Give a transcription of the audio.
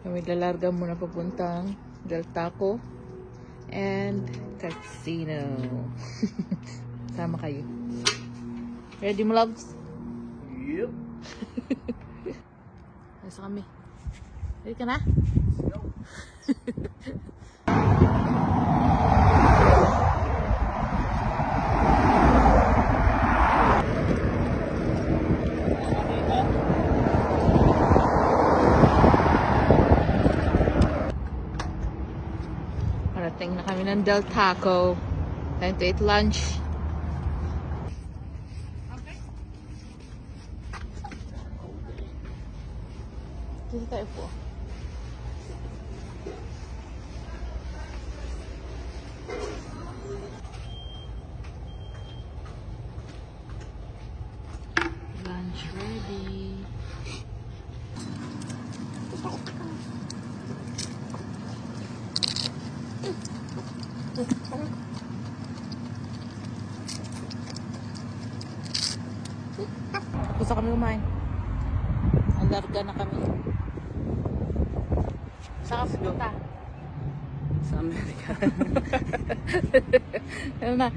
Kami lalarga muna papuntang Del Taco and Casino. Sama kayo. Ready mo, loves? Yep. Nasa kami. Ready ka na? Parating na kami ng Del Taco. Time to eat lunch. Dito tayo po. Lunch ready. Gusto kami kumain. Ang larga na kami. Saan ka pupunta? Sa Amerika. Ano na?